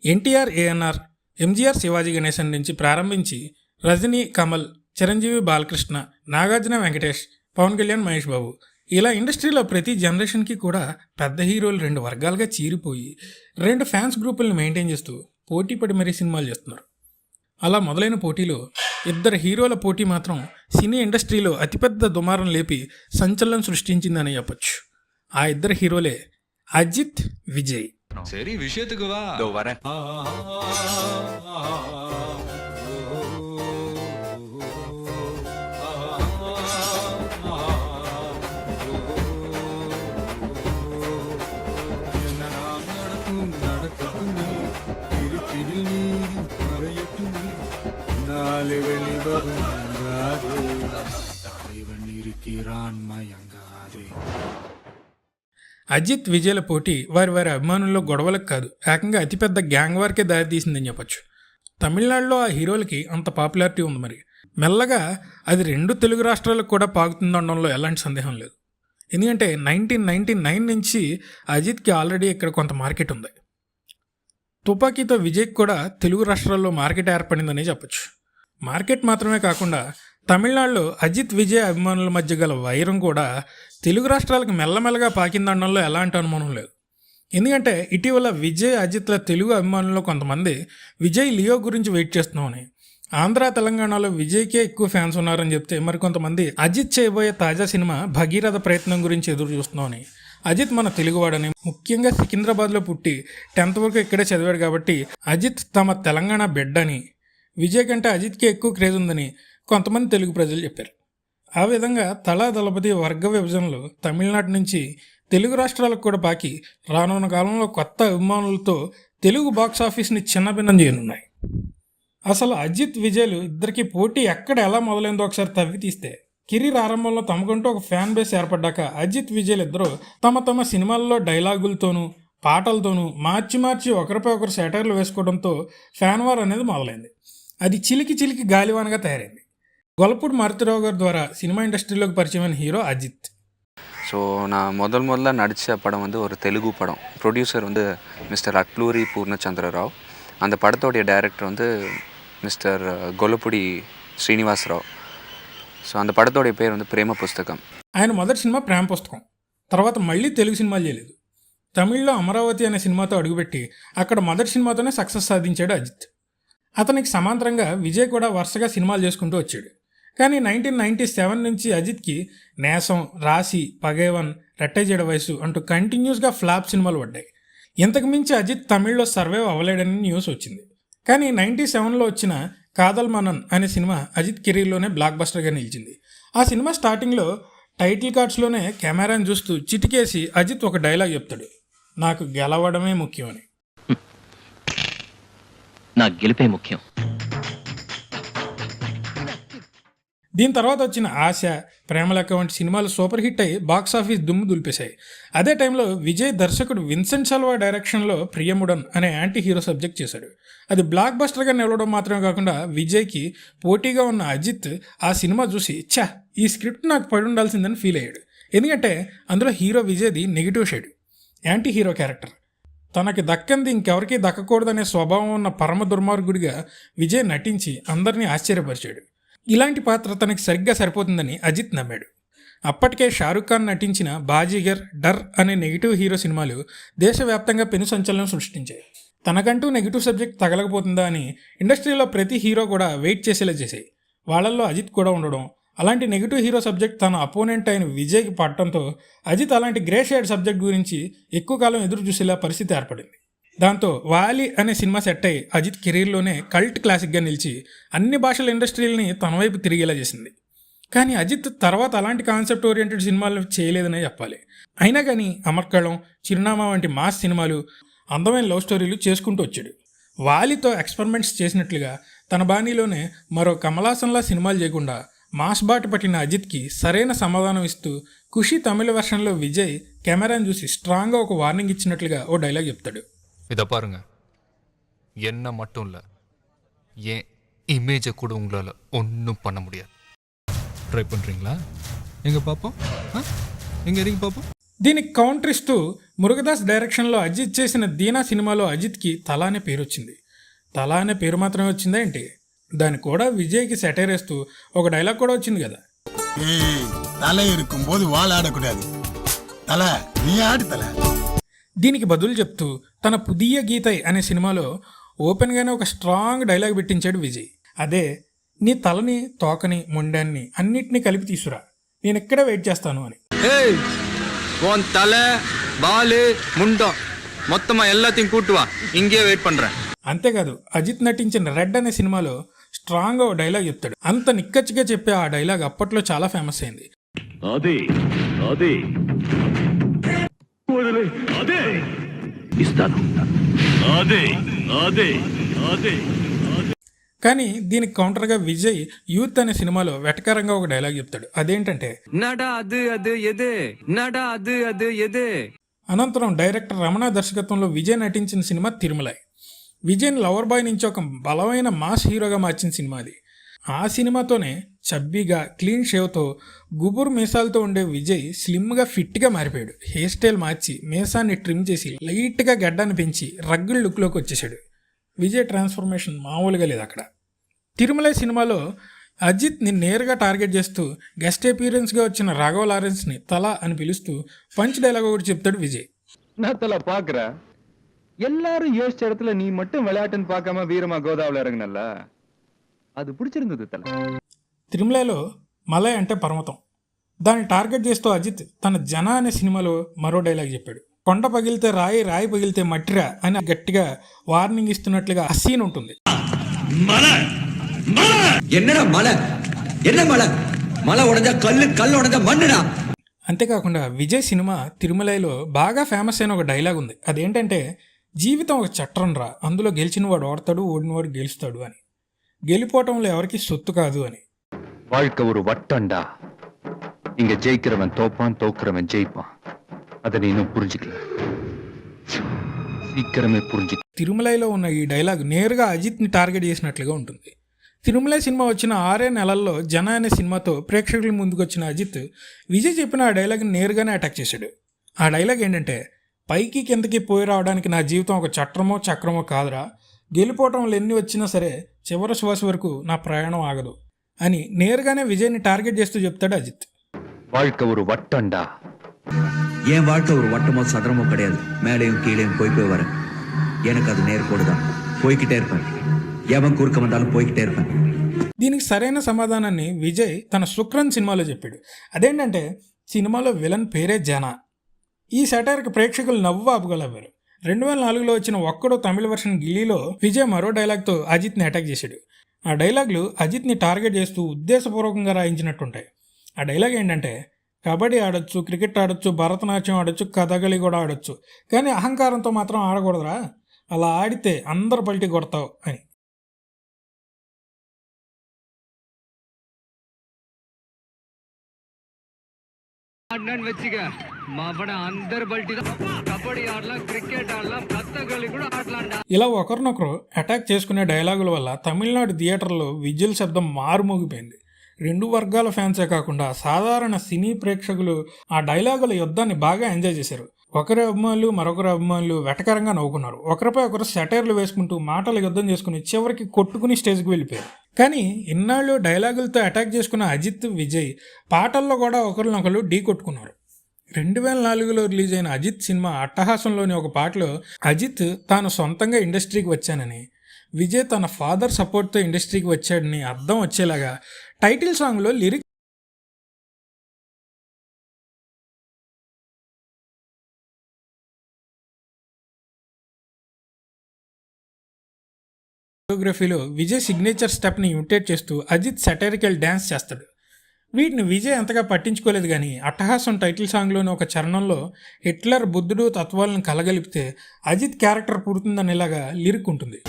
ఎన్టీఆర్, ఏఎన్ఆర్, ఎంజీఆర్, శివాజీ గణేశన్ నుంచి ప్రారంభించి రజనీ, కమల్, చిరంజీవి, బాలకృష్ణ, నాగార్జున, వెంకటేష్, పవన్ కళ్యాణ్, మహేష్ బాబు ఇలా ఇండస్ట్రీలో ప్రతి జనరేషన్కి కూడా పెద్ద హీరోలు 2 వర్గాలుగా చీరిపోయి 2 ఫ్యాన్స్ గ్రూపులను మెయింటైన్ చేస్తూ పోటీ పడి మరీ సినిమాలు చేస్తున్నారు. అలా మొదలైన పోటీలో 2 హీరోల పోటీ మాత్రం సినీ ఇండస్ట్రీలో అతిపెద్ద దుమారం లేపి సంచలనం సృష్టించిందని చెప్పొచ్చు. ఆ 2 హీరోలే అజిత్, విజయ్. சரி விஷயத்துக்கு வா. வரேன். అజిత్, విజయ్ల పోటీ వారి వారి అభిమానుల్లో గొడవలకు కాదు, ఏకంగా అతిపెద్ద గ్యాంగ్ వార్కే దారితీసిందని చెప్పొచ్చు. తమిళనాడులో ఆ హీరోలకి అంత పాపులారిటీ ఉంది. మరి మెల్లగా అది 2 తెలుగు రాష్ట్రాలకు కూడా పాకుతుందనడంలో ఎలాంటి సందేహం లేదు. ఎందుకంటే 1999 నుంచి అజిత్కి ఆల్రెడీ ఇక్కడ కొంత మార్కెట్ ఉంది. తుపాకీతో విజయ్కి కూడా తెలుగు రాష్ట్రాల్లో మార్కెట్ ఏర్పడిందని చెప్పొచ్చు. మార్కెట్ మాత్రమే కాకుండా తమిళనాడులో అజిత్, విజయ్ అభిమానుల మధ్య గల వైరం కూడా తెలుగు రాష్ట్రాలకు మెల్లమెల్లగా పాకిందనడంలో ఎలాంటి అనుమానం లేదు. ఎందుకంటే ఇటీవల విజయ్, అజిత్ల తెలుగు అభిమానుల్లో కొంతమంది విజయ్ లియో గురించి వెయిట్ చేస్తున్నామని, ఆంధ్ర, తెలంగాణలో విజయ్కే ఎక్కువ ఫ్యాన్స్ ఉన్నారని చెప్తే మరికొంతమంది అజిత్ చేయబోయే తాజా సినిమా భగీరథ ప్రయత్నం గురించి ఎదురు చూస్తున్నామని, అజిత్ మన తెలుగువాడని, ముఖ్యంగా సికింద్రాబాద్లో పుట్టి 10th వరకు ఇక్కడే చదివాడు కాబట్టి అజిత్ తమ తెలంగాణ బిడ్డని, విజయ్ కంటే అజిత్కి ఎక్కువ క్రేజ్ ఉందని కొంతమంది తెలుగు ప్రజలు చెప్పారు. ఆ విధంగా తలా దళపతి వర్గ విభజనలో తమిళనాడు నుంచి తెలుగు రాష్ట్రాలకు కూడా పాకి రానున్న కాలంలో కొత్త అభిమానులతో తెలుగు బాక్స్ ఆఫీస్ని చిన్నభిన్నం చేయనున్నాయి. అసలు అజిత్, విజయ్లు ఇద్దరికి పోటీ ఎక్కడ ఎలా మొదలైందో ఒకసారి తవ్వి తీస్తే, కెరీర్ ఆరంభంలో తమకంటూ ఒక ఫ్యాన్ బేస్ ఏర్పడ్డాక అజిత్, విజయ్లు ఇద్దరు తమ సినిమాల్లో డైలాగులతోనూ పాటలతోనూ మార్చి ఒకరిపై ఒకరు సెటైర్లు వేసుకోవడంతో ఫ్యాన్ వార్ అనేది మొదలైంది. అది చిలికి గాలివానగా తయారైంది. గొల్లపూడి మారుతిరావు గారి ద్వారా సినిమா இண்டஸ்ட்ரியிலோக்கு పరిచయమైన హీరో అజిత్. ஸோ நான் முதல்ல நடித்த படம் வந்து ஒரு தெலுங்கு படம். ப்ரொடியூசர் வந்து மிஸ்டர் அட்லூரி பூர்ணச்சந்திர ராவ். அந்த படத்தோடைய டைரக்டர் வந்து மிஸ்டர் గొల్లపూడి శ్రీనివాసరావు. సో அந்த படத்தோடைய పేరు வந்து ప్రేమ పుస్తకం. ఆయన మొదటి సినిమా ప్రేమ పుస్తకం. తర్వాత మళ్ళీ తెలుగు సినిమాలు చేయలేదు. తమిళ్లో అమరావతి అనే సినిమాతో అడుగుపెట్టి అక్కడ మొదటి సినిమాతోనే సక్సెస్ సాధించాడు అజిత్. అతనికి సమాంతరంగా విజయ్ కూడా వరుసగా సినిమాలు చేసుకుంటూ వచ్చాడు. కానీ 1997 నుంచి అజిత్కి నేసం, రాశి, పగేవన్, రెట్టజేడ వయసు అంటూ కంటిన్యూస్గా ఫ్లాప్ సినిమాలు పడ్డాయి. ఇంతకు మించి అజిత్ తమిళ్లో సర్వైవ్ అవ్వలేడని న్యూస్ వచ్చింది. కానీ 97లో వచ్చిన కాదల్ మనన్ అనే సినిమా అజిత్ కెరీర్లోనే బ్లాక్ బస్టర్గా నిలిచింది. ఆ సినిమా స్టార్టింగ్లో టైటిల్ కార్డ్స్లోనే కెమెరాని చూస్తూ చిటికేసి అజిత్ ఒక డైలాగ్ చెప్తాడు, నాకు గెలవడమే ముఖ్యం అని. నాకు గెలిపే ముఖ్యం. దీని తర్వాత వచ్చిన ఆశ, ప్రేమలెక్క వంటి సినిమాలు సూపర్ హిట్ అయ్యి బాక్సాఫీస్ దుమ్ము దులిపేశాయి. అదే టైంలో విజయ్ దర్శకుడు విన్సెంట్ సల్వా డైరెక్షన్లో ప్రియముడన్ అనే యాంటీ హీరో సబ్జెక్ట్ చేశాడు. అది బ్లాక్ బస్టర్గా నిలవడం మాత్రమే కాకుండా విజయ్కి పోటీగా ఉన్న అజిత్ ఆ సినిమా చూసి ఈ స్క్రిప్ట్ నాకు పడి ఉండాల్సిందని ఫీల్ అయ్యాడు. ఎందుకంటే అందులో హీరో విజయ్ది negative shade, anti hero character. తనకి దక్కంది ఇంకెవరికి దక్కకూడదనే స్వభావం ఉన్న పరమ దుర్మార్గుడిగా విజయ్ నటించి అందరినీ ఆశ్చర్యపరిచాడు. ఇలాంటి పాత్ర తనకి సరిగ్గా సరిపోతుందని అజిత్ నమ్మాడు. అప్పటికే షారుఖ్ ఖాన్ నటించిన బాజీగర్, డర్ అనే నెగిటివ్ హీరో సినిమాలు దేశవ్యాప్తంగా పెను సంచలనం సృష్టించాయి. తనకంటూ నెగిటివ్ సబ్జెక్ట్ తగలకపోతుందా అని ఇండస్ట్రీలో ప్రతి హీరో కూడా వెయిట్ చేసేలా చేశాయి. వాళ్ళల్లో అజిత్ కూడా ఉండడం, అలాంటి నెగిటివ్ హీరో సబ్జెక్ట్ తన అపోనెంట్ అయిన విజయ్కి పడటంతో అజిత్ అలాంటి గ్రే షేడ్ సబ్జెక్ట్ గురించి ఎక్కువ కాలం ఎదురు చూసేలా పరిస్థితి ఏర్పడింది. దాంతో వాలి అనే సినిమా సెట్ అయ్యి అజిత్ కెరీర్లోనే కల్ట్ క్లాసిక్గా నిలిచి అన్ని భాషల ఇండస్ట్రీలని తన వైపు తిరిగేలా చేసింది. కానీ అజిత్ తర్వాత అలాంటి కాన్సెప్ట్ ఓరియంటెడ్ సినిమాలు చేయలేదనే చెప్పాలి. అయినా కానీ అమర్కళం, చిరునామా వంటి మాస్ సినిమాలు, అందమైన లవ్ స్టోరీలు చేసుకుంటూ వచ్చాడు. వాలితో ఎక్స్పెరిమెంట్స్ చేసినట్లుగా తన బాణీలోనే మరో కమలాసన్లా సినిమాలు చేయకుండా మాస్ బాట పట్టిన అజిత్కి సరైన సమాధానం ఇస్తూ ఖుషి తమిళ వెర్షన్లో విజయ్ కెమెరాని చూసి స్ట్రాంగ్గా ఒక వార్నింగ్ ఇచ్చినట్లుగా ఓ డైలాగ్ చెప్తాడు. இதை பாருங்க, என்ன மட்டும் இல்லை, ஏன் இமேஜை கூட உங்களால் ஒன்றும் பண்ண முடியாது. ட்ரை பண்ணுறீங்களா? எங்கே பார்ப்போம், எங்கே இறங்கி பார்ப்போம். దీనికి కౌంటర్ ఇస్తూ మురుగదాస్ డైరెక్షన్లో అజిత్ చేసిన దీనా సినిమాలో అజిత్కి తల అనే పేరు వచ్చింది. తల అనే పేరు మాత్రమే వచ్చిందా ఏంటి? దానికి కూడా విజయ్కి సెటైర్ వేస్తూ ఒక డైలాగ్ కూడా వచ్చింది కదా, தலை இருக்கும் போது வாள் ஆடக்கூடாது, தல நீ ஆடு தல. దీనికి బదులు చెప్తూ తన పుదియ గీతై అనే సినిమాలో ఓపెన్గానే ఒక స్ట్రాంగ్ డైలాగ్ పెట్టించాడు విజయ్. అదే, నీ తలని తోకని మొండాన్ని అన్నిటినీ కలిపి తీసురా, నేను ఇక్కడే వెయిట్ చేస్తాను అని. உன் தலை பாலு முண்டம் மொத்தமா எல்லாத்தையும் கூட்டுவா, இங்கே வெயிட் பண்றேன். అంతేకాదు, అజిత్ నటించిన రెడ్ అనే సినిమాలో స్ట్రాంగ్గా ఓ డైలాగ్ చెప్తాడు. అంత నిక్కచ్చిగా చెప్పే ఆ డైలాగ్ అప్పట్లో చాలా ఫేమస్ అయింది. అదే అదే వదిలే అదే ఇస్తాను అదే అదే అదే కానీ దీనికి కౌంటర్గా విజయ్ యూత్ అనే సినిమాలో వెటకారంగా ఒక డైలాగ్ చెప్తాడు. అదేంటంటే, நடா அது அது எது நடா அது அது எது. అనంతరం డైరెక్టర్ రమణ దర్శకత్వంలో విజయ్ నటించిన సినిమా తిరుమలై. విజయ్ని లవర్ బాయ్ నుంచి ఒక బలమైన మాస్ హీరోగా మార్చిన సినిమా అది. ఆ సినిమాతోనే చబ్బీగా క్లీన్ షేవ్తో గుబురు మీసాలతో ఉండే విజయ్ స్లిమ్గా ఫిట్గా మారిపోయాడు. హెయిర్ స్టైల్ మార్చి మీసాన్ని ట్రిమ్ చేసి లైట్గా గడ్డాన్ని పెంచి రగ్గుల లుక్లోకి వచ్చేసాడు. విజయ్ ట్రాన్స్ఫర్మేషన్ మామూలుగా లేదు అక్కడ. తిరుమలై సినిమాలో అజిత్ని నేరుగా టార్గెట్ చేస్తూ గెస్ట్ అపీరెన్స్గా వచ్చిన రాఘవ లారెన్స్ని తల అని పిలుస్తూ పంచ్ డైలాగ్ ఒకటి చెప్తాడు విజయ్. நான் தல பாக்குற எல்லாரும் யோசிச்ச இடத்துல நீ மட்டும் விளையாட்டுன்னு பார்க்காம வீரமா கோதாவில இறங்குனல்ல, அது பிடிச்சிருந்தது தல. తిరుమలలో మలై అంటే పర్వతం. దాన్ని టార్గెట్ చేస్తూ అజిత్ తన జన అనే సినిమాలో మరో డైలాగ్ చెప్పాడు. కొండ పగిలితే రాయి, రాయి పగిలితే మట్టిరా అని గట్టిగా వార్నింగ్ ఇస్తున్నట్లుగా ఆ సీన్ ఉంటుంది. என்னடா மலை, என்ன மலை, மலை உடஞ்சா கல்லு, கல்லு உடஞ்சா மண்ணுடா. అంతేకాకుండా విజయ్ సినిమా తిరుమలలో బాగా ఫేమస్ అయిన ఒక డైలాగ్ ఉంది. అదేంటంటే, జీవితం ఒక చట్రం రా, అందులో గెలిచిన వాడు ఓడతాడు, ఓడినవాడు గెలుస్తాడు అని. గెలిపోవటంలో ఎవరికి సొత్తు కాదు అని. வாழ்க்கை ஒரு வட்டம்டா, இங்க ஜெயிக்கிறவன் தோப்பான், தோக்குறவன் ஜெயிப்பான். அதை நீ இன்னும் புரிஞ்சுக்கல, சீக்கிரமே புரிஞ்சுக்க. తిరుమలలో ఉన్న ఈ డైలాగ్ నేరుగా అజిత్ని టార్గెట్ చేసినట్లుగా ఉంటుంది. తిరుమలై సినిమా వచ్చిన 6 నెలల్లో జన అనే సినిమాతో ప్రేక్షకుల ముందుకు వచ్చిన అజిత్ విజయ్ చెప్పిన ఆ డైలాగ్ని నేరుగానే అటాక్ చేశాడు. ఆ డైలాగ్ ఏంటంటే, పైకి కిందకి పోయి రావడానికి నా జీవితం ఒక చట్రమో చక్రమో కాదురా, గెలిపోవటంలో ఎన్ని వచ్చినా సరే చివరి శ్వాస వరకు నా ప్రయాణం ఆగదు అని నేరుగానే విజయ్ని టార్గెట్ చేస్తూ చెప్తాడు అజిత్. வாழ்க்கை ஒரு வட்டம்டா, என் வாழ்க்கை ஒரு வட்டமோ சதுரமோ கிடையாது, மேலேயும் கீழேயும் போய் போய் வரேன். எனக்கு அது நேர்கோடு தான், போய்கிட்டே இருப்பேன். எவன் குறுக்க வந்தாலும் போய்கிட்டே இருப்பேன். దీనికి సరైన సమాధానాన్ని విజయ్ తన శుక్రన్ సినిమాలో చెప్పాడు. అదేంటంటే, సినిమాలో విలన్ పేరే జన. ఈ సెటైర్కి ప్రేక్షకులు నవ్వు ఆపుకోలేవారు. 2004లో వచ్చిన ఒక్కడో తమిళ వర్షన్ గిల్లీలో విజయ్ మరో డైలాగ్తో అజిత్ని అటాక్ చేశాడు. ఆ డైలాగులు అజిత్ని టార్గెట్ చేస్తూ ఉద్దేశపూర్వకంగా రాయించినట్టుంటాయి. ఆ డైలాగ్ ఏంటంటే, కబడ్డీ ఆడొచ్చు, క్రికెట్ ఆడొచ్చు, భరతనాట్యం ఆడొచ్చు, కథകളി కూడా ఆడొచ్చు, కానీ అహంకారంతో మాత్రం ఆడకూడదురా, అలా ఆడితే అందరు పల్టీ కొడతావు అని. ఆడినాను వెచ్చిక మాపడ అందరు బల్టీ కబడ్డీ ఆడலாம், క్రికెట్ ఆడலாம், కథകളి కూడా ఆడలాండా. ఇలా ఒకరినొకరు అటాక్ చేసుకునే డైలాగుల వల్ల తమిళనాడు థియేటర్లో విజిల్ శబ్దం మారుమోగిపోయింది. 2 వర్గాల ఫ్యాన్సే కాకుండా సాధారణ సినీ ప్రేక్షకులు ఆ డైలాగుల యుద్ధాన్ని బాగా ఎంజాయ్ చేశారు. ఒకరి అభిమానులు మరొకరి అభిమానులు వెటకరంగా నవ్వుకున్నారు. ఒకరిపై ఒకరు సెటైర్లు వేసుకుంటూ మాటల యుద్ధం చేసుకుని చివరికి కొట్టుకుని స్టేజ్కి వెళ్ళిపోయారు. కానీ ఇన్నాళ్ళు డైలాగులతో అటాక్ చేసుకున్న అజిత్, విజయ్ పాటల్లో కూడా ఒకరినొకరు ఢీ కొట్టుకున్నారు. 2004లో రిలీజ్ అయిన అజిత్ సినిమా అట్టహాసంలోని ఒక పాటలో అజిత్ తాను సొంతంగా ఇండస్ట్రీకి వచ్చానని, విజయ్ తన ఫాదర్ సపోర్ట్తో ఇండస్ట్రీకి వచ్చాడని అర్థం వచ్చేలాగా టైటిల్ సాంగ్లో లిరిక్ కొరియోగ్రఫీలో విజయ్ సిగ్నేచర్ స్టెప్ని ఇమిటేట్ చేస్తూ అజిత్ సెటైరికల్ డ్యాన్స్ చేస్తాడు. వీటిని విజయ్ అంతగా పట్టించుకోలేదు. కానీ అట్టహాసం టైటిల్ సాంగ్లోని ఒక చరణంలో హిట్లర్, బుద్ధుడు తత్వాలను కలగలిపితే అజిత్ క్యారెక్టర్ పుడుతుందనేలాగా లిరిక్ ఉంటుంది.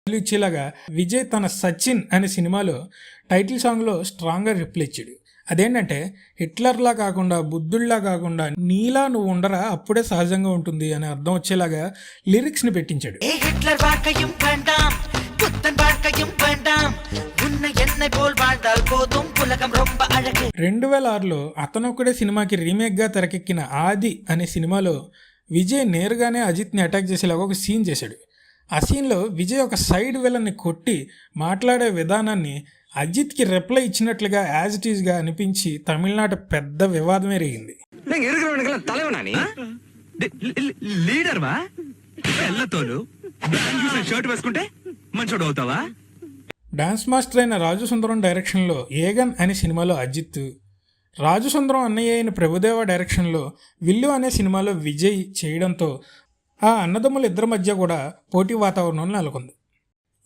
ఇచ్చేలాగా విజయ్ తన సచిన్ అనే సినిమాలో టైటిల్ సాంగ్లో స్ట్రాంగ్గా రిప్లై ఇచ్చాడు. అదేంటంటే, హిట్లర్లా కాకుండా, బుద్ధుడిలా కాకుండా నీలా నువ్వు ఉండరా, అప్పుడే సహజంగా ఉంటుంది అని అర్థం వచ్చేలాగా లిరిక్స్ని పెట్టించాడు. புத்தன் வாழ்க்கையும் வேண்டாம் உன்னை என்னை போல் வாழ்ந்தால் போதும் உலகம் ரொம்ப அழகு. 2006లో అతనొక్కడే సినిమాకి రీమేక్గా తెరకెక్కిన ఆది అనే సినిమాలో విజయ్ నేరుగానే అజిత్ని అటాక్ చేసేలాగా ఒక సీన్ చేశాడు. ఆ సీన్లో విజయ్ ఒక సైడ్ విలన్ని కొట్టి మాట్లాడే విధానాన్ని అజిత్కి రిప్లై ఇచ్చినట్లుగా యాజ్ ఇట్ ఈస్గా అనిపించి తమిళనాడు పెద్ద వివాదమే రేగింది. లీడర్వా ఎల్లతోలు షర్ట్ వేసుకుంటే మంచోడు అవుతావా? డాన్స్ మాస్టర్ అయిన రాజు సుందరం డైరెక్షన్లో ఏగన్ అనే సినిమాలో అజిత్, రాజు సుందరం అన్నయ్య అయిన ప్రభుదేవ డైరెక్షన్లో విల్లు అనే సినిమాలో విజయ్ చేయడంతో ఆ అన్నదమ్ముల ఇద్దరి మధ్య కూడా పోటీ వాతావరణం నెలకొంది.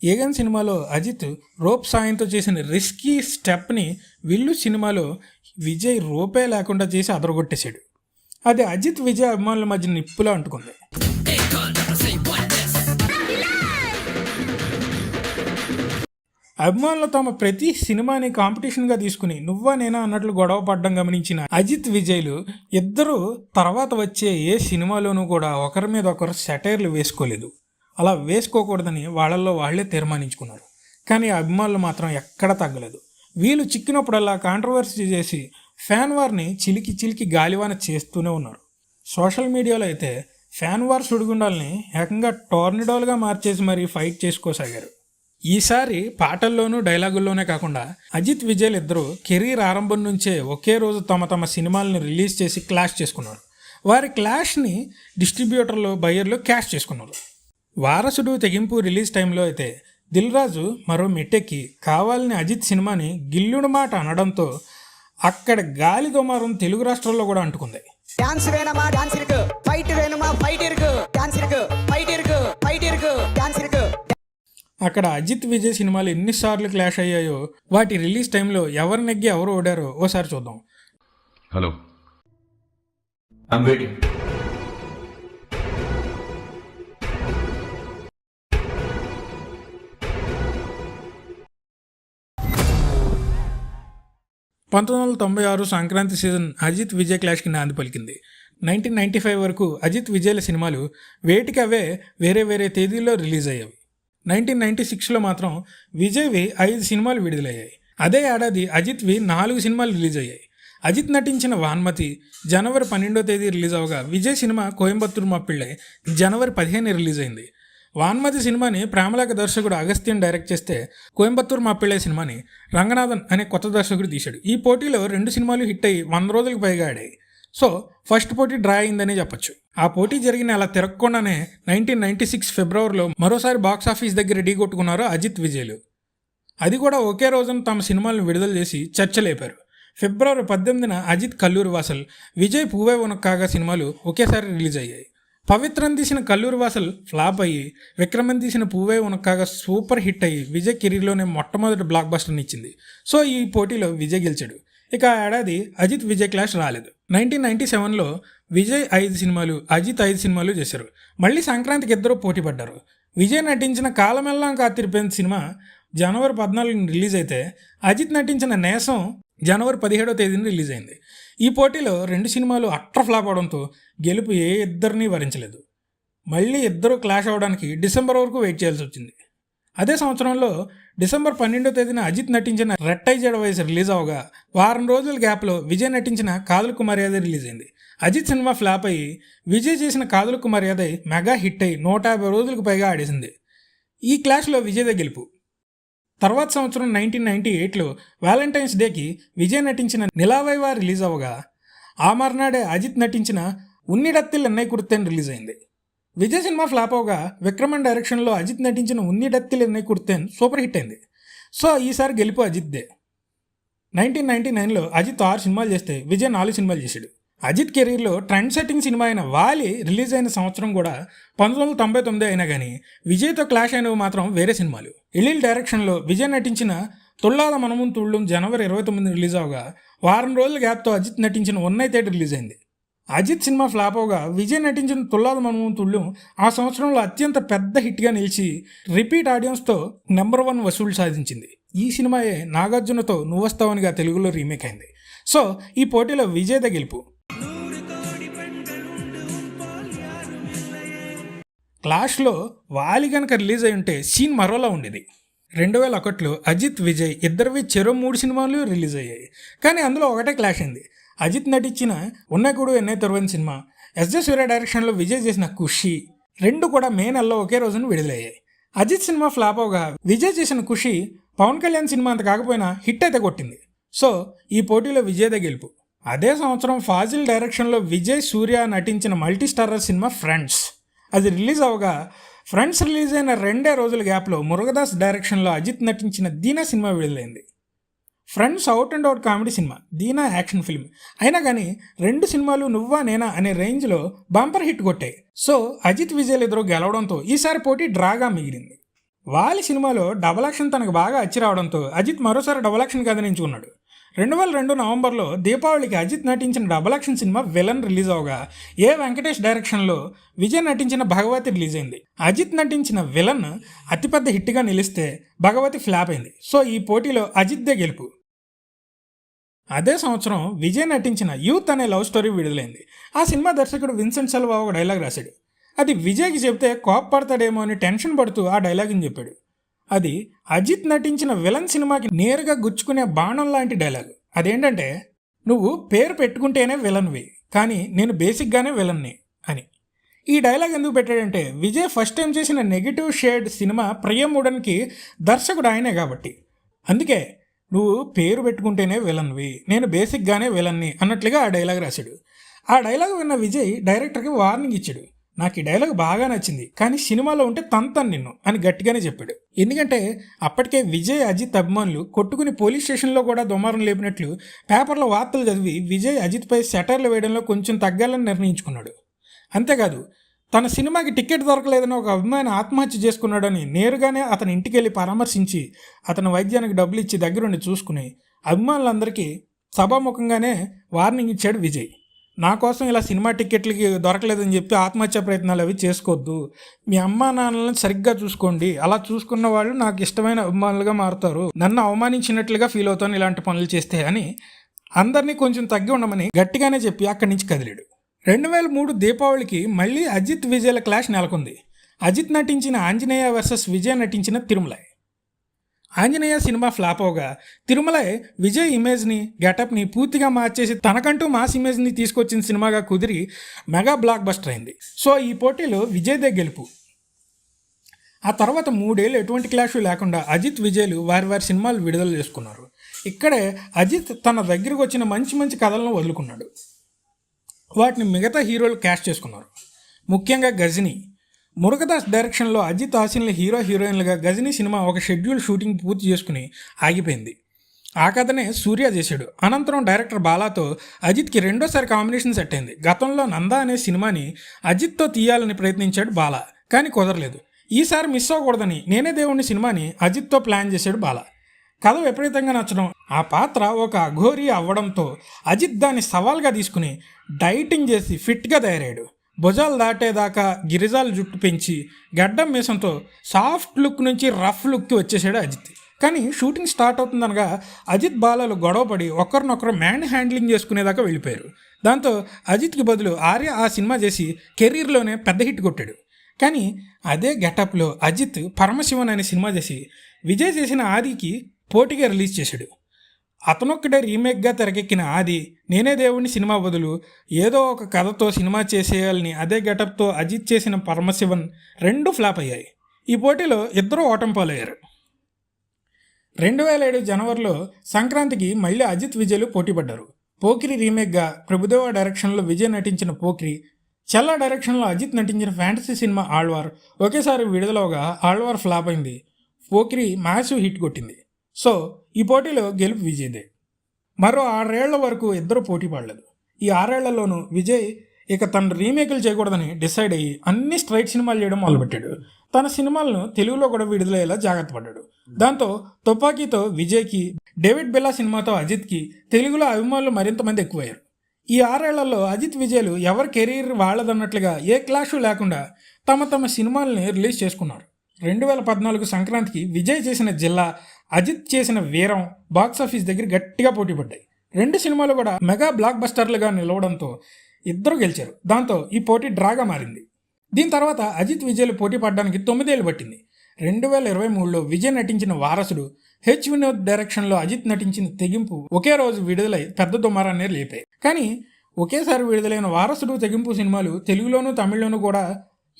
ఏగన్ సినిమాలో అజిత్ రోప్ సాయంతో చేసిన రిస్కీ స్టెప్ని విల్లు సినిమాలో విజయ్ రోపే లేకుండా చేసి అదరగొట్టేశాడు. అది అజిత్ విజయ్ అభిమానుల మధ్య నిప్పులా అంటుకుంది. అభిమానులు తమ ప్రతి సినిమాని కాంపిటీషన్గా తీసుకుని నువ్వా నేనా అన్నట్లు గొడవ పడడం గమనించిన అజిత్ విజయ్లు ఇద్దరూ తర్వాత వచ్చే ఏ సినిమాలోనూ కూడా ఒకరి మీద ఒకరు సెటైర్లు వేసుకోలేదు. అలా వేసుకోకూడదని వాళ్ళల్లో వాళ్లే తీర్మానించుకున్నారు. కానీ అభిమానులు మాత్రం ఎక్కడ తగ్గలేదు. వీళ్ళు చిక్కినప్పుడల్లా కాంట్రవర్సీ చేసి ఫ్యాన్ వార్ని చిలికి చిలికి గాలివాన చేస్తూనే ఉన్నారు. సోషల్ మీడియాలో అయితే ఫ్యాన్ వార్ సుడిగుండాలని ఏకంగా టోర్నిడోలుగా మార్చేసి మరీ ఫైట్ చేసుకోసాగారు. ఈసారి పాటల్లోనూ డైలాగుల్లోనే కాకుండా అజిత్ విజయ్లు ఇద్దరు కెరీర్ ఆరంభం నుంచే ఒకే రోజు తమ తమ సినిమాలను రిలీజ్ చేసి క్లాష్ చేసుకున్నారు. వారి క్లాష్ని డిస్ట్రిబ్యూటర్లు బయ్యర్లు క్యాష్ చేసుకున్నారు. వారసుడు తెగింపు రిలీజ్ టైంలో అయితే దిల్ రాజు మరో మెట్టెక్కి కావాలని అజిత్ సినిమాని గిల్లుడు మాట అనడంతో అక్కడ గాలి దుమారం తెలుగు రాష్ట్రాల్లో కూడా అంటుకుంది. డాన్స్ వేణమా డాన్స్ ఇరుకు, ఫైట్ వేణమా ఫైట్ ఇరుకు, డాన్స్ ఇరుకు, ఫైట్ ఇరుకు, ఫైట్ ఇరుకు, డాన్స్ ఇరుకు. అక్కడ అజిత్ విజయ్ సినిమాలు ఎన్నిసార్లు క్లాష్ అయ్యాయో వాటి రిలీజ్ టైంలో ఎవరు నెగ్గి ఎవరు ఓడారో ఓసారి చూద్దాం. Hello I'm waiting. $1996 Sankranti season Ajith Vijay క్లాష్కి నాంది పలికింది. 1995 వరకు అజిత్ విజయ్ల సినిమాలు వేటికి అవే వేరే వేరే తేదీల్లో రిలీజ్ అయ్యేవి. 1996లో మాత్రం విజయ్వి 5 సినిమాలు విడుదలయ్యాయి. అదే ఏడాది అజిత్వి 4 సినిమాలు రిలీజ్ అయ్యాయి. అజిత్ నటించిన వాన్మతి జనవరి 12వ తేదీ రిలీజ్ అవగా విజయ్ సినిమా కోయంబత్తూరు మాపిళ్ళై జనవరి 15 రిలీజ్ అయింది. వాన్మతి సినిమాని ప్రేమలేఖ దర్శకుడు అగస్త్యన్ డైరెక్ట్ చేస్తే కోయంబత్తూరు మాపిళ్ళై సినిమాని రంగనాథన్ అనే కొత్త దర్శకుడు తీశాడు. ఈ పోటీలో 2 సినిమాలు హిట్ అయ్యి 100 రోజులకు పైగా ఆడాయి. సో ఫస్ట్ పోటీ డ్రా అయిందనే చెప్పొచ్చు. ఆ పోటీ జరిగిన అలా తిరగకుండానే 1996 ఫిబ్రవరిలో మరోసారి బాక్సాఫీస్ దగ్గర ఢీ కొట్టుకున్నారు అజిత్ విజయ్లు. అది కూడా ఒకే రోజున తమ సినిమాలను విడుదల చేసి చర్చలేపారు. ఫిబ్రవరి 18న అజిత్ కల్లూరి వాసల్, విజయ్ పూవే ఉనక్కాగా సినిమాలు ఒకేసారి రిలీజ్ అయ్యాయి. పవిత్రం తీసిన కల్లూరి వాసల్ ఫ్లాప్ అయ్యి, విక్రమన్ తీసిన పూవే ఉనక్కాగా సూపర్ హిట్ అయ్యి విజయ్ కెరీర్లోనే మొట్టమొదటి బ్లాక్ బస్టర్ని ఇచ్చింది. సో ఈ పోటీలో విజయ్ గెలిచాడు. ఇక ఆ ఏడాది అజిత్ విజయ్ క్లాష్ రాలేదు. 1997లో విజయ్ 5 సినిమాలు, అజిత్ 5 సినిమాలు చేశారు. మళ్ళీ సంక్రాంతికి ఇద్దరు పోటీ పడ్డారు. విజయ్ నటించిన కాలమెల్లాం కాతిరిపోయిన సినిమా జనవరి 14ని రిలీజ్ అయితే అజిత్ నటించిన నేసం జనవరి 17వ తేదీని రిలీజ్ అయింది. ఈ పోటీలో 2 సినిమాలు అట్టర్ ఫ్లాప్ అవడంతో గెలుపు ఏ ఇద్దరిని వరించలేదు. మళ్ళీ ఇద్దరు క్లాష్ అవడానికి డిసెంబర్ వరకు వెయిట్ చేయాల్సి వచ్చింది. అదే సంవత్సరంలో డిసెంబర్ 12వ తేదీన అజిత్ నటించిన రెట్టై జడ వయసు రిలీజ్ అవగా వారం రోజుల గ్యాప్లో విజయ్ నటించిన కాదలుకు మర్యాద రిలీజ్ అయింది. అజిత్ సినిమా ఫ్లాప్ అయ్యి విజయ్ చేసిన కాదలుకు మర్యాద మెగా హిట్ అయ్యి 150 రోజులకు పైగా ఆడేసింది. ఈ క్లాష్లో విజయ్దే గెలుపు. తర్వాత సంవత్సరం 1998లో వ్యాలంటైన్స్ డేకి విజయ్ నటించిన నిలావైవా రిలీజ్ అవగా ఆ మర్నాడే అజిత్ నటించిన ఉన్నిడత్తిల్ ఎన్నై కుర్తెన్ రిలీజ్ అయింది. విజయ్ సినిమా ఫ్లాప్ అవగా విక్రమన్ డైరెక్షన్లో అజిత్ నటించిన ఉన్నిడత్తిల్ ఎన్నై కుర్తెన్ సూపర్ హిట్ అయింది. సో ఈసారి గెలుపు అజిత్దే. 1999లో అజిత్ 6 సినిమాలు చేస్తే విజయ్ 4 సినిమాలు చేశాడు. అజిత్ కెరీర్లో ట్రెండ్ సెట్టింగ్ సినిమా అయిన వాలి రిలీజ్ అయిన సంవత్సరం కూడా 1999 అయినా కానీ విజయ్తో క్లాష్ అయినవి మాత్రం వేరే సినిమాలు. ఎలిల్ డైరెక్షన్లో విజయ్ నటించిన తుళ్ళాద మనమున్ తుళ్ళుం జనవరి 29 రిలీజ్ అవగా వారం రోజుల గ్యాప్తో అజిత్ నటించిన ఉన్నైతేటి రిలీజ్ అయింది. అజిత్ సినిమా ఫ్లాప్ అవగా విజయ్ నటించిన తుళ్ళాద మనమున్ తుళ్ళుం ఆ సంవత్సరంలో అత్యంత పెద్ద హిట్గా నిలిచి రిపీట్ ఆడియన్స్తో నెంబర్ 1 వసూలు సాధించింది. ఈ సినిమాయే నాగార్జునతో నువ్వొస్తావనిగా తెలుగులో రీమేక్ అయింది. సో ఈ పోటీలో విజయ్దే గెలుపు. క్లాష్లో వాలి కనుక రిలీజ్ అయి ఉంటే సీన్ మరోలా ఉండేది. 2001లో అజిత్, విజయ్ ఇద్దరివి చెరో 3 సినిమాలు రిలీజ్ అయ్యాయి. కానీ అందులో ఒకటే క్లాష్ అయింది. అజిత్ నటించిన ఉన్నకుడు ఎన్నై తరువని సినిమా, ఎస్జే సూర్య డైరెక్షన్లో విజయ్ చేసిన ఖుషి, రెండు కూడా మే నెలలో ఒకే రోజున విడుదలయ్యాయి. అజిత్ సినిమా ఫ్లాప్ అవగా విజయ్ చేసిన ఖుషి పవన్ కళ్యాణ్ సినిమా అంత కాకపోయినా హిట్ అయితే కొట్టింది. సో ఈ పోటీలో విజయ్దే గెలుపు. అదే సంవత్సరం ఫాజిల్ డైరెక్షన్లో విజయ్, సూర్య నటించిన మల్టీ స్టారర్ సినిమా ఫ్రెండ్స్, అది రిలీజ్ అవగా ఫ్రెండ్స్ రిలీజ్ అయిన 2 రోజుల గ్యాప్లో మురుగదాస్ డైరెక్షన్లో అజిత్ నటించిన దీనా సినిమా విడుదలైంది. Friends out and out comedy సినిమా, దీనా యాక్షన్ ఫిల్మ్. అయినా కానీ 2 సినిమాలు నువ్వా నేనా అనే రేంజ్లో బంపర్ హిట్ కొట్టాయి. సో అజిత్, విజయ్లు ఇద్దరు గెలవడంతో ఈసారి పోటీ డ్రాగా మిగిలింది. వాలి సినిమాలో డబల్ యాక్షన్ తనకు బాగా అచ్చి రావడంతో అజిత్ మరోసారి డబల్ యాక్షన్ కథను ఎంచుకున్నాడు. 2002 నవంబర్లో దీపావళికి అజిత్ నటించిన double action cinema villain release అవగా ఏ వెంకటేష్ డైరెక్షన్లో విజయ్ నటించిన భగవతి రిలీజ్ అయింది. అజిత్ నటించిన విలన్ అతిపెద్ద హిట్గా నిలిస్తే భగవతి ఫ్లాప్ అయింది. సో ఈ పోటీలో అజిత్దే గెలుపు. అదే సంవత్సరం విజయ్ నటించిన యూత్ అనే లవ్ స్టోరీ విడుదలైంది. ఆ సినిమా దర్శకుడు విన్సెంట్ సెల్వా ఒక డైలాగ్ రాశాడు. అది విజయ్కి చెప్తే కోప్పడతాడేమో అని టెన్షన్ పడుతూ ఆ డైలాగ్ని చెప్పాడు. అది అజిత్ నటించిన విలన్ సినిమాకి నేరుగా గుచ్చుకునే బాణం లాంటి డైలాగ్. అదేంటంటే, నువ్వు పేరు పెట్టుకుంటేనే విలన్వి, కానీ నేను బేసిక్గానే విలన్ని అని. ఈ డైలాగ్ ఎందుకు పెట్టాడంటే, విజయ్ ఫస్ట్ టైం చేసిన నెగిటివ్ షేడ్ సినిమా ప్రియముడన్కి దర్శకుడు ఆయనే కాబట్టి. అందుకే నువ్వు పేరు పెట్టుకుంటేనే విలన్వి, నేను బేసిక్గానే విలన్ని అన్నట్లుగా ఆ డైలాగ్ రాశాడు. ఆ డైలాగ్ విన్న విజయ్ డైరెక్టర్కి వార్నింగ్ ఇచ్చాడు. నాకు ఈ డైలాగ్ బాగా నచ్చింది, కానీ సినిమాలో ఉంటే తంతాను నిన్ను అని గట్టిగానే చెప్పాడు. ఎందుకంటే అప్పటికే విజయ్, అజిత్ అభిమానులు కొట్టుకుని పోలీస్ స్టేషన్లో కూడా దుమారం లేపినట్లు పేపర్లో వార్తలు చదివి విజయ్ అజిత్పై సెటర్లు వేయడంలో కొంచెం తగ్గాలని నిర్ణయించుకున్నాడు. అంతేకాదు, తన సినిమాకి టికెట్ దొరకలేదని ఒక అభిమాని ఆత్మహత్య చేసుకున్నాడని నేరుగానే అతని ఇంటికి వెళ్ళి పరామర్శించి అతని వైద్యానికి డబ్బులు ఇచ్చి దగ్గరుండి చూసుకుని అభిమానులందరికీ సభాముఖంగానే వార్నింగ్ ఇచ్చాడు విజయ్. నా కోసం ఇలా సినిమా టికెట్లకి దొరకలేదని చెప్పి ఆత్మహత్య ప్రయత్నాలు అవి చేసుకోవద్దు, మీ అమ్మా నాన్నలను సరిగ్గా చూసుకోండి, అలా చూసుకున్న వాళ్ళు నాకు ఇష్టమైన అభిమానులుగా మారుతారు, నన్ను అవమానించినట్లుగా ఫీల్ అవుతాను ఇలాంటి పనులు చేస్తే అని అందరినీ కొంచెం తగ్గి ఉండమని గట్టిగానే చెప్పి అక్కడి నుంచి కదిలాడు. 2003 దీపావళికి మళ్ళీ అజిత్, విజయ్ల క్లాష్ నెలకొంది. అజిత్ నటించిన ఆంజనేయ వర్సెస్ విజయ్ నటించిన తిరుమలై. ఆంజనేయ సినిమా ఫ్లాప్ అవగా తిరుమలై విజయ్ ఇమేజ్ని, గెటప్ని పూర్తిగా మార్చేసి తనకంటూ మాస్ ఇమేజ్ని తీసుకొచ్చిన సినిమాగా కుదిరి మెగా బ్లాక్ బస్టర్ అయింది. సో ఈ పోటీలో విజయ్దే గెలుపు. ఆ తర్వాత 3 ఏళ్ళు ఎటువంటి క్లాష్ లేకుండా అజిత్, విజయ్లు వారి సినిమాలు విడుదల చేసుకున్నారు. ఇక్కడే అజిత్ తన దగ్గరకు వచ్చిన మంచి మంచి కథలను వదులుకున్నాడు. వాటిని మిగతా హీరోలు క్యాష్ చేసుకున్నారు. ముఖ్యంగా గజిని. మురుగదాస్ డైరెక్షన్లో అజిత్, హాసిన్లు హీరోయిన్లుగా గజిని సినిమా ఒక షెడ్యూల్ షూటింగ్ పూర్తి చేసుకుని ఆగిపోయింది. ఆ కథనే సూర్య చేశాడు. అనంతరం డైరెక్టర్ బాలాతో అజిత్కి రెండోసారి కాంబినేషన్ సెట్ అయింది. గతంలో నందా అనే సినిమాని అజిత్తో తీయాలని ప్రయత్నించాడు బాలా, కానీ కుదరలేదు. ఈసారి మిస్ అవ్వకూడదని నేనే దేవుణ్ణి సినిమాని అజిత్తో ప్లాన్ చేశాడు బాలా. కథ విపరీతంగా నచ్చడం, ఆ పాత్ర ఒక అఘోరీ అవ్వడంతో అజిత్ దాన్ని సవాల్గా తీసుకుని డైటింగ్ చేసి ఫిట్గా తయారయ్యాడు. భుజాలు దాటేదాకా గిరిజాలు జుట్టు పెంచి గడ్డం మీసంతో సాఫ్ట్ లుక్ నుంచి రఫ్ లుక్కి వచ్చేసాడు అజిత్. కానీ షూటింగ్ స్టార్ట్ అవుతుందనగా అజిత్, బాలాలు గొడవపడి ఒకరినొకరు మ్యాన్ హ్యాండ్లింగ్ చేసుకునేదాకా వెళ్ళిపోయారు. దాంతో అజిత్కి బదులు ఆర్య ఆ సినిమా చేసి కెరీర్లోనే పెద్ద హిట్ కొట్టాడు. కానీ అదే గెటప్లో అజిత్ పరమశివన్ అనే సినిమా చేసి విజయ్ చేసిన ఆదికి పోటీగా రిలీజ్ చేశాడు. అతనొక్కడే రీమేక్గా తెరకెక్కిన ఆది, నేనే దేవుణ్ణి సినిమా బదులు ఏదో ఒక కథతో సినిమా చేసేయాలని అదే గెటప్తో అజిత్ చేసిన పరమశివన్ రెండు ఫ్లాప్ అయ్యాయి. ఈ పోటీలో ఇద్దరూ ఓటమి పాలయ్యారు. 2007 జనవరిలో సంక్రాంతికి మళ్ళీ అజిత్, విజయ్లు పోటీ పడ్డారు. పోకిరి రీమేక్గా ప్రభుదేవ డైరెక్షన్లో విజయ్ నటించిన పోకిరి, చెల్లా డైరెక్షన్లో అజిత్ నటించిన ఫ్యాంటసీ సినిమా ఆళ్వార్ ఒకేసారి విడుదలవగా ఆళ్వార్ ఫ్లాప్ అయింది. పోకిరి మ్యాసివ్ హిట్ కొట్టింది. సో ఈ పోటీలో గెలుపు విజయ్దే. మరో 6 ఏళ్ల వరకు ఇద్దరు పోటీ పడలేదు. ఈ 6 ఏళ్లలోనూ విజయ్ ఇక తన రీమేకులు చేయకూడదని డిసైడ్ అయ్యి అన్ని స్ట్రైట్ సినిమాలు చేయడం మొదలుపెట్టాడు. తన సినిమాలను తెలుగులో కూడా విడుదలయ్యేలా జాగ్రత్త పడ్డాడు. దాంతో తుపాకీతో విజయ్కి, డేవిడ్ బెల్లా సినిమాతో అజిత్కి తెలుగులో అభిమానులు మరింత మంది ఎక్కువయ్యారు. ఈ 6 ఏళ్లలో అజిత్, విజయ్లు ఎవరి కెరీర్ వాళ్ళదన్నట్లుగా ఏ క్లాషు లేకుండా తమ సినిమాలని రిలీజ్ చేసుకున్నారు. 2014 సంక్రాంతికి విజయ్ చేసిన జిల్లా, అజిత్ చేసిన వీరం బాక్సాఫీస్ దగ్గర గట్టిగా పోటీ పడ్డాయి. 2 సినిమాలు కూడా మెగా బ్లాక్ బస్టర్లుగా నిలవడంతో ఇద్దరు గెలిచారు. దాంతో ఈ పోటీ డ్రాగా మారింది. దీని తర్వాత అజిత్ విజయ్లు పోటీ పడడానికి 9 ఏళ్ళు పట్టింది. 2023లో విజయ్ నటించిన వారసుడు, హెచ్ వినోద్ డైరెక్షన్లో అజిత్ నటించిన తెగింపు ఒకే రోజు విడుదలై పెద్ద దుమారాన్ని లేపాయి. కానీ ఒకేసారి విడుదలైన వారసుడు, తెగింపు సినిమాలు తెలుగులోనూ తమిళ్లోనూ కూడా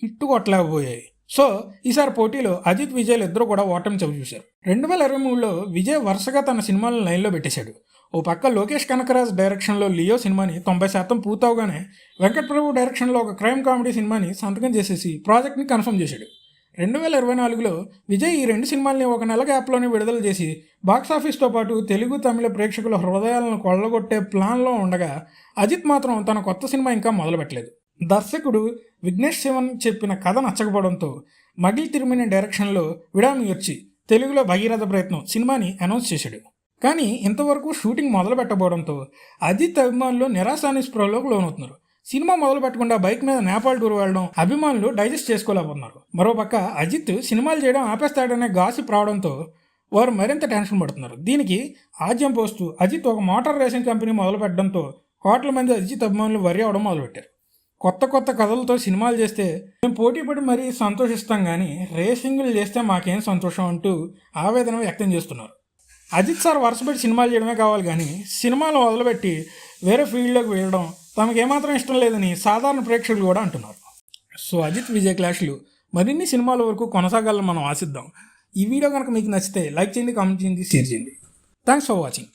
హిట్ కొట్టలేకపోయాయి. సో ఈసారి పోటీలో అజిత్ విజయ్లు ఇద్దరు కూడా ఓటమి చవిచూశారు. 2023లో విజయ్ వరుసగా తన సినిమాలను లైన్లో పెట్టేశాడు. ఓ పక్క లోకేష్ కనకరాజ్ డైరెక్షన్లో లియో సినిమాని 90% పూర్తవగానే వెంకట్ ప్రభు డైరెక్షన్లో ఒక క్రైమ్ కామెడీ సినిమాని సంతకం చేసేసి ప్రాజెక్ట్ని కన్ఫర్మ్ చేశాడు. 2024లో విజయ్ ఈ 2 సినిమాల్ని ఒక నెల గ్యాప్లోనే విడుదల చేసి బాక్సాఫీస్తో పాటు తెలుగు, తమిళ ప్రేక్షకుల హృదయాలను కొల్లగొట్టే ప్లాన్లో ఉండగా అజిత్ మాత్రం తన కొత్త సినిమా ఇంకా మొదలుపెట్టలేదు. దర్శకుడు విఘ్నేష్ శివన్ చెప్పిన కథ నచ్చకపోవడంతో మగిల్ తిరుమని డైరెక్షన్లో విడాముయర్చి తెలుగులో భగీరథ ప్రయత్నం సినిమాని అనౌన్స్ చేశాడు. కానీ ఇంతవరకు షూటింగ్ మొదలు పెట్టకపోవడంతో అజిత్ అభిమానులు నిరాశానిస్పృహలోకి లోనవుతున్నారు. సినిమా మొదలు పెట్టకుండా బైక్ మీద నేపాల్ టూర్ వెళ్ళడం అభిమానులు డైజెస్ట్ చేసుకోలేకపోతున్నారు. మరోపక్క అజిత్ సినిమాలు చేయడం ఆపేస్తాడనే గాసిప్ రావడంతో వారు మరింత టెన్షన్ పడుతున్నారు. దీనికి ఆజ్యం పోస్తూ అజిత్ ఒక మోటార్ రేసింగ్ కంపెనీ మొదలు పెట్టడంతో కోట్ల మంది అజిత్ అభిమానులు వరి అవడం మొదలుపెట్టారు. కొత్త కథలతో సినిమాలు చేస్తే మేము పోటీ పడి మరీ సంతోషిస్తాం, కానీ రేసింగులు చేస్తే మాకేం సంతోషం అంటూ ఆవేదన వ్యక్తం చేస్తున్నారు. అజిత్ సార్ వరుసపెట్టి సినిమాలు చేయడమే కావాలి, కానీ సినిమాలు మొదలుపెట్టి వేరే ఫీల్డ్లోకి వెళ్ళడం తమకేమాత్రం ఇష్టం లేదని సాధారణ ప్రేక్షకులు కూడా అంటున్నారు. సో అజిత్ విజయ్ క్లాష్లు మరిన్ని సినిమాల వరకు కొనసాగాలని మనం ఆశిద్దాం. ఈ వీడియో కనుక మీకు నచ్చితే లైక్ చేయండి, కామెంట్ చేయండి, షేర్ చేయండి. Thanks for watching.